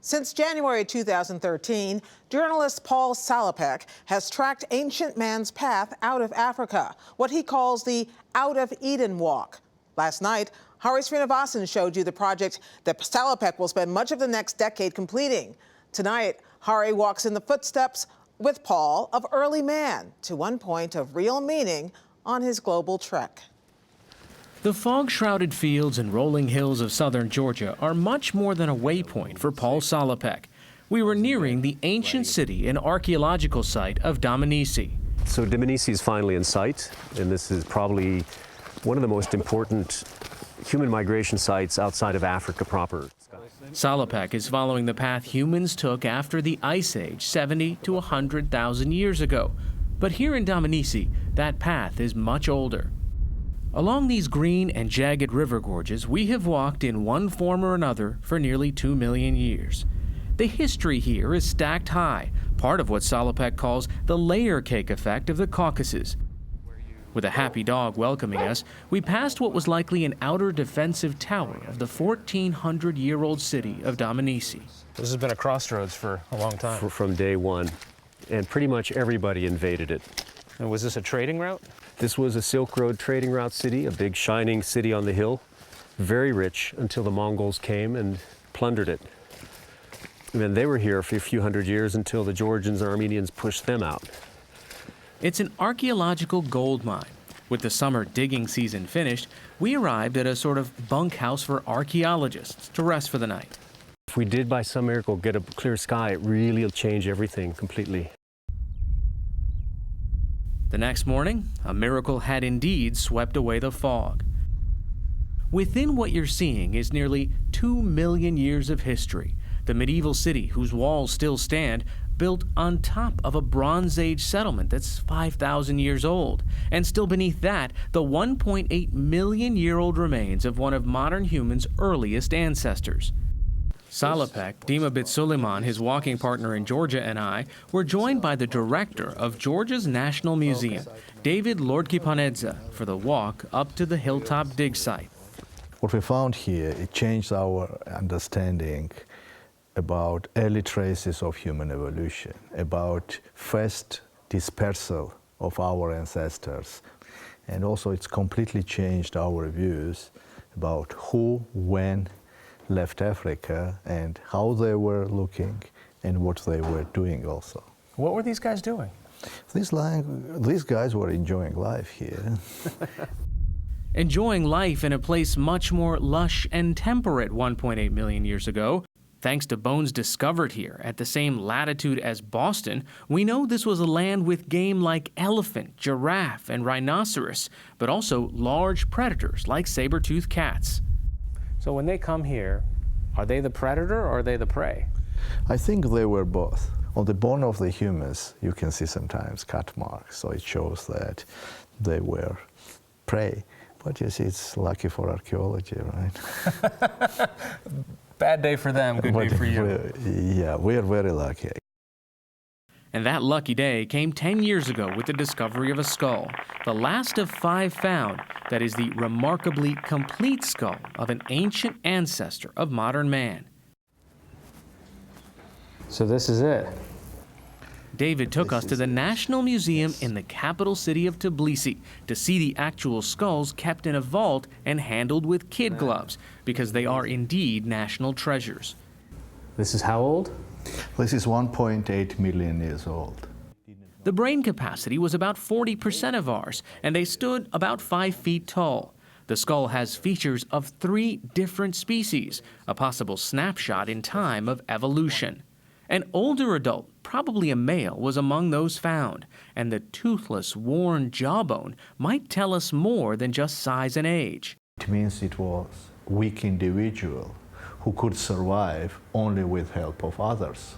Since January 2013, journalist Paul Salopek has tracked ancient man's path out of Africa, what he calls the Out of Eden Walk. Last night, Hari Srinivasan showed you the project that Salopek will spend much of the next decade completing. Tonight, Hari walks in the footsteps with Paul of early man to one point of real meaning on his global trek. The fog-shrouded fields and rolling hills of southern Georgia are much more than a waypoint for Paul Salopek. We were nearing the ancient city and archaeological site of Dmanisi. So Dmanisi is finally in sight, and this is probably one of the most important human migration sites outside of Africa proper. Salopek is following the path humans took after the Ice Age 70 to 100,000 years ago. But here in Dmanisi, that path is much older. Along these green and jagged river gorges, we have walked in one form or another for nearly 2 million years. The history here is stacked high, part of what Salopek calls the layer cake effect of the Caucasus. With a happy dog welcoming us, we passed what was likely an outer defensive tower of the 1,400-year-old city of Dmanisi. This has been a crossroads for a long time. From day one, and pretty much everybody invaded it. And was this a trading route? This was a Silk Road trading route city, a big shining city on the hill, very rich until the Mongols came and plundered it. And then they were here for a few hundred years until the Georgians and Armenians pushed them out. It's an archaeological gold mine. With the summer digging season finished, we arrived at a sort of bunkhouse for archaeologists to rest for the night. If we did by some miracle get a clear sky, it really will change everything completely. The next morning, a miracle had indeed swept away the fog. Within what you're seeing is nearly 2 million years of history. The medieval city, whose walls still stand, built on top of a Bronze Age settlement that's 5,000 years old. And still beneath that, the 1.8 million year old remains of one of modern humans' earliest ancestors. Salopek, Dima Bit Suleiman, his walking partner in Georgia, and I were joined by the director of Georgia's National Museum, David Lorthkifanidzestan, for the walk up to the hilltop dig site. What we found here, it changed our understanding about early traces of human evolution, about first dispersal of our ancestors, and also it's completely changed our views about who, when, left Africa and how they were looking and what they were doing also. What were these guys doing? These guys were enjoying life here. Enjoying life in a place much more lush and temperate 1.8 million years ago. Thanks to bones discovered here at the same latitude as Boston, we know this was a land with game like elephant, giraffe, and rhinoceros, but also large predators like saber-toothed cats. So when they come here, are they the predator or are they the prey? I think they were both. On the bone of the humans, you can see sometimes cut marks, so it shows that they were prey. But you see, it's lucky for archaeology, right? Bad day for them, good day for you. Yeah, we're very lucky. And that lucky day came 10 years ago with the discovery of a skull, the last of 5 found, that is the remarkably complete skull of an ancient ancestor of modern man. So this is it. David took us to the National Museum in the capital city of Tbilisi to see the actual skulls kept in a vault and handled with kid gloves, because they are indeed national treasures. This is how old? This is 1.8 million years old. The brain capacity was about 40% of ours, and they stood about 5 feet tall. The skull has features of 3 different species, a possible snapshot in time of evolution. An older adult, probably a male, was among those found, and the toothless, worn jawbone might tell us more than just size and age. It means it was a weak individual who could survive only with help of others.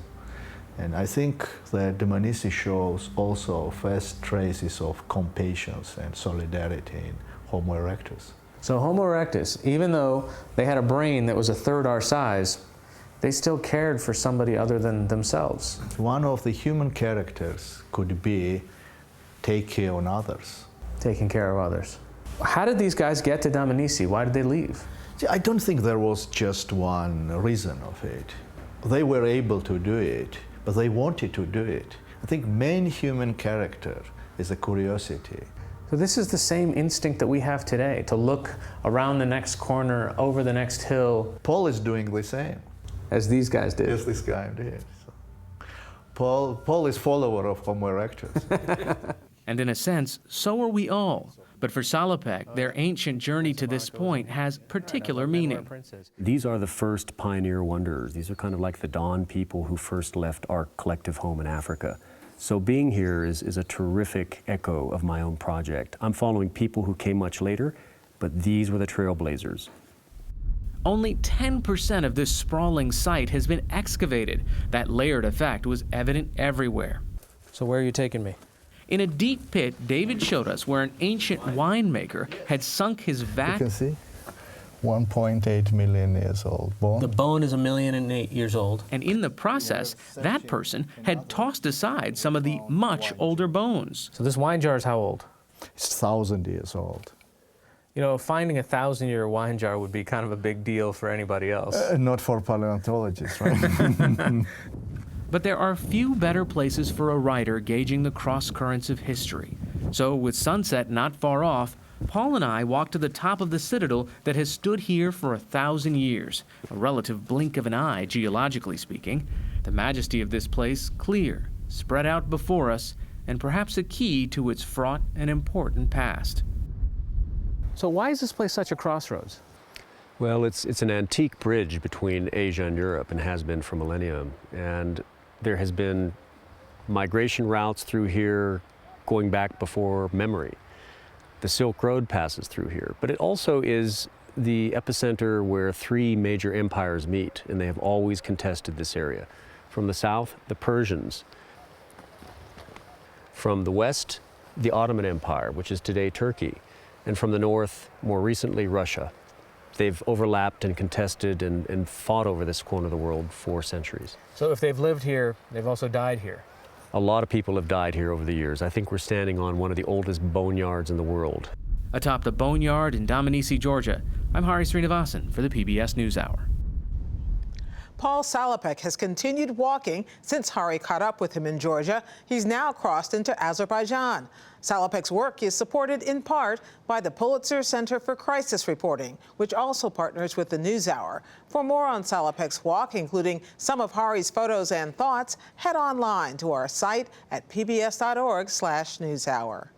And I think that Dmanisi shows also first traces of compassion and solidarity in Homo erectus. So Homo erectus, even though they had a brain that was a third our size, they still cared for somebody other than themselves. One of the human characters could be take care of others. Taking care of others. How did these guys get to Dmanisi? Why did they leave? See, I don't think there was just one reason of it. they were able to do it, but they wanted to do it. I think main human character is a curiosity. So this is the same instinct that we have today, to look around the next corner, over the next hill. Paul is doing the same. As these guys did. As this guy did. So Paul is follower of Homo erectus. And in a sense, so are we all. But for Salopek, their ancient journey to this point has particular meaning. These are the first pioneer wanderers. These are kind of like the dawn people who first left our collective home in Africa. So being here is a terrific echo of my own project. I'm following people who came much later, but these were the trailblazers. Only 10% of this sprawling site has been excavated. That layered effect was evident everywhere. So where are you taking me? In a deep pit, David showed us where an ancient winemaker had sunk his vat. You can see 1.8 million years old bone. The bone is 1,008 years old. And in the process, that person had tossed aside some of the much older bones. So this wine jar is how old? It's 1,000 years old. You know, finding a 1,000-year wine jar would be kind of a big deal for anybody else. Not for paleontologists, right? But there are few better places for a writer gauging the cross-currents of history. So with sunset not far off, Paul and I walked to the top of the citadel that has stood here for 1,000 years, a relative blink of an eye, geologically speaking. The majesty of this place clear, spread out before us, and perhaps a key to its fraught and important past. So why is this place such a crossroads? Well, it's an antique bridge between Asia and Europe and has been for millennia. And there has been migration routes through here going back before memory. The Silk Road passes through here, but it also is the epicenter where three major empires meet, and they have always contested this area. From the south, the Persians. From the west, the Ottoman Empire, which is today Turkey. And from the north, more recently, Russia. They've overlapped and contested and fought over this corner of the world for centuries. So if they've lived here, they've also died here. A lot of people have died here over the years. I think we're standing on one of the oldest boneyards in the world. Atop the boneyard in Dmanishi, Georgia, I'm Hari Srinivasan for the PBS NewsHour. Paul Salopek has continued walking since Hari caught up with him in Georgia. He's now crossed into Azerbaijan. Salopek's work is supported in part by the Pulitzer Center for Crisis Reporting, which also partners with the NewsHour. For more on Salopek's walk, including some of Hari's photos and thoughts, head online to our site at pbs.org/newshour.